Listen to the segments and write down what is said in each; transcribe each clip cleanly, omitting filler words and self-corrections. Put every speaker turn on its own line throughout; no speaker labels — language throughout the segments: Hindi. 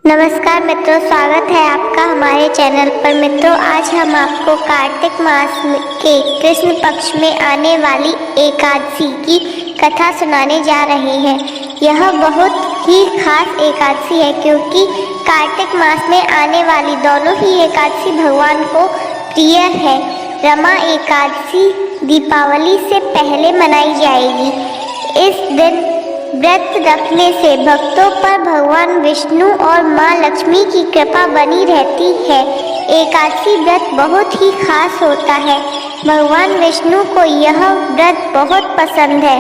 नमस्कार मित्रों, स्वागत है आपका हमारे चैनल पर। मित्रों, आज हम आपको कार्तिक मास के कृष्ण पक्ष में आने वाली एकादशी की कथा सुनाने जा रहे हैं। यह बहुत ही खास एकादशी है क्योंकि कार्तिक मास में आने वाली दोनों ही एकादशी भगवान को प्रिय है। रमा एकादशी दीपावली से पहले मनाई जाएगी। इस दिन व्रत रखने से भक्तों पर भगवान विष्णु और मां लक्ष्मी की कृपा बनी रहती है। एकादशी व्रत बहुत ही खास होता है। भगवान विष्णु को यह व्रत बहुत पसंद है।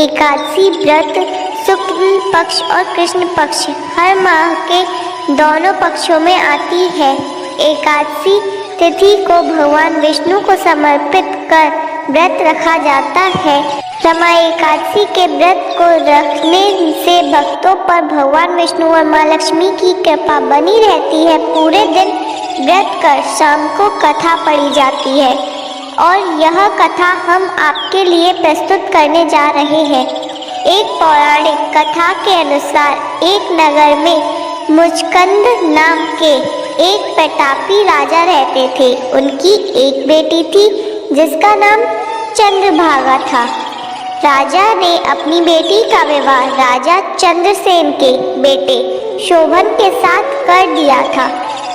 एकादशी व्रत शुक्ल पक्ष और कृष्ण पक्ष हर माह के दोनों पक्षों में आती है। एकादशी तिथि को भगवान विष्णु को समर्पित कर व्रत रखा जाता है। रमा एकादशी के व्रत को रखने से भक्तों पर भगवान विष्णु और मां लक्ष्मी की कृपा बनी रहती है। पूरे दिन व्रत कर शाम को कथा पढ़ी जाती है और यह कथा हम आपके लिए प्रस्तुत करने जा रहे हैं। एक पौराणिक कथा के अनुसार एक नगर में मुचकंद नाम के एक प्रतापी राजा रहते थे। उनकी एक बेटी थी जिसका नाम चंद्रभागा था। राजा ने अपनी बेटी का विवाह राजा चंद्रसेन के बेटे शोभन के साथ कर दिया था।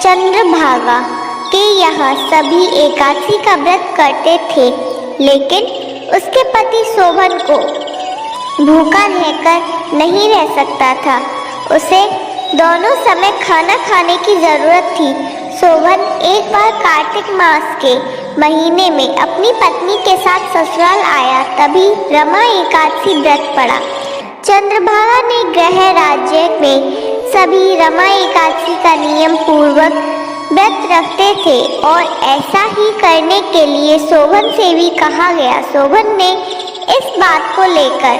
चंद्रभागा के यहाँ सभी एकादशी का व्रत करते थे, लेकिन उसके पति शोभन को भूखा रहकर नहीं रह सकता था। उसे दोनों समय खाना खाने की जरूरत थी। शोभन एक बार कार्तिक मास के महीने में अपनी पत्नी के साथ ससुराल आया, तभी रमा एकादशी व्रत पड़ा। चंद्रभागा ने गृह राज्य में सभी रमा एकादशी का नियम पूर्वक व्रत रखते थे और ऐसा ही करने के लिए शोभन से भी कहा गया। शोभन ने इस बात को लेकर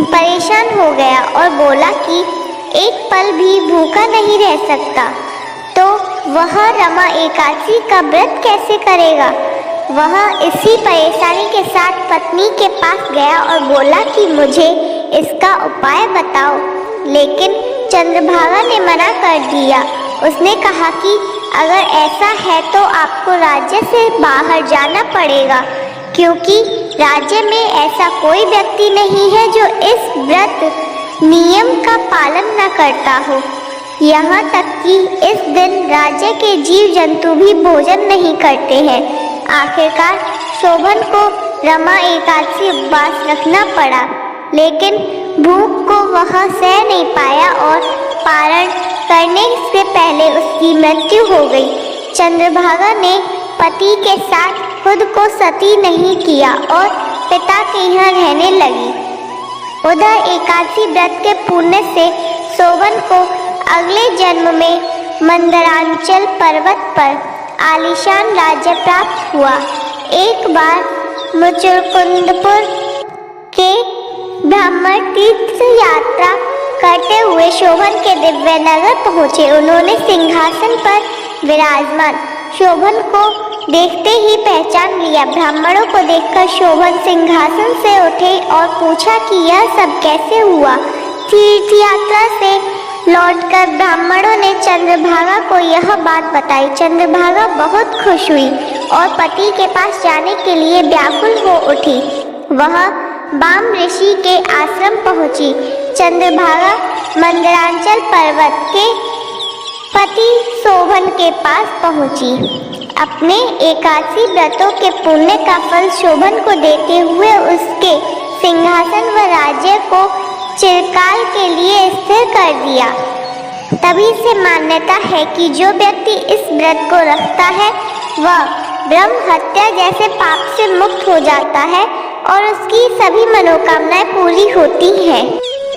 परेशान हो गया और बोला कि एक पल भी भूखा नहीं रह सकता, तो वह रमा एकादशी का व्रत कैसे करेगा। वह इसी परेशानी के साथ पत्नी के पास गया और बोला कि मुझे इसका उपाय बताओ, लेकिन चंद्रभागा ने मना कर दिया। उसने कहा कि अगर ऐसा है तो आपको राज्य से बाहर जाना पड़ेगा, क्योंकि राज्य में ऐसा कोई व्यक्ति नहीं है जो इस व्रत नियम का पालन न करता हो। यहाँ तक कि इस दिन राज्य के जीव जंतु भी भोजन नहीं करते हैं। आखिरकार शोभन को रमा एकादशी उपवास रखना पड़ा, लेकिन भूख को वह सह नहीं पाया और पारण करने से पहले उसकी मृत्यु हो गई। चंद्रभागा ने पति के साथ खुद को सती नहीं किया और पिता के यहाँ रहने लगी। उधर एकादशी व्रत के पुण्य से शोभन को अगले जन्म में मंदरांचल पर्वत पर आलीशान राज्य प्राप्त हुआ। एक बार मुचुकुंदपुर के ब्राह्मण तीर्थ यात्रा करते हुए शोभन के दिव्य नगर पहुँचे। उन्होंने सिंहासन पर विराजमान शोभन को देखते ही पहचान लिया। ब्राह्मणों को देखकर शोभन सिंहासन से उठे और पूछा कि यह सब कैसे हुआ। तीर्थ यात्रा से लौटकर ब्राह्मणों ने चंद्रभागा को यह बात बताई। चंद्रभागा बहुत खुश हुई और पति के पास जाने के लिए व्याकुल हो उठी। वह बाम ऋषि के आश्रम पहुंची। चंद्रभागा मंदरांचल पर्वत के पति शोभन के पास पहुंची। अपने एकादशी व्रतों के पुण्य का फल शोभन को देते हुए उसके सिंहासन व राज्य को चिरकाल के लिए स्थिर कर दिया। तभी से मान्यता है कि जो व्यक्ति इस व्रत को रखता है वह ब्रह्म हत्या जैसे पाप से मुक्त हो जाता है और उसकी सभी मनोकामनाएं पूरी होती हैं।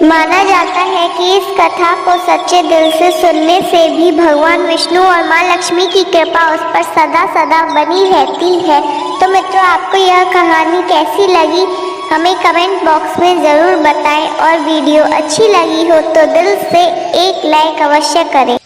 माना जाता है कि इस कथा को सच्चे दिल से सुनने से भी भगवान विष्णु और मां लक्ष्मी की कृपा उस पर सदा सदा बनी रहती है। तो मित्रों, आपको यह कहानी कैसी लगी हमें कमेंट बॉक्स में ज़रूर बताएं और वीडियो अच्छी लगी हो तो दिल से एक लाइक अवश्य करें।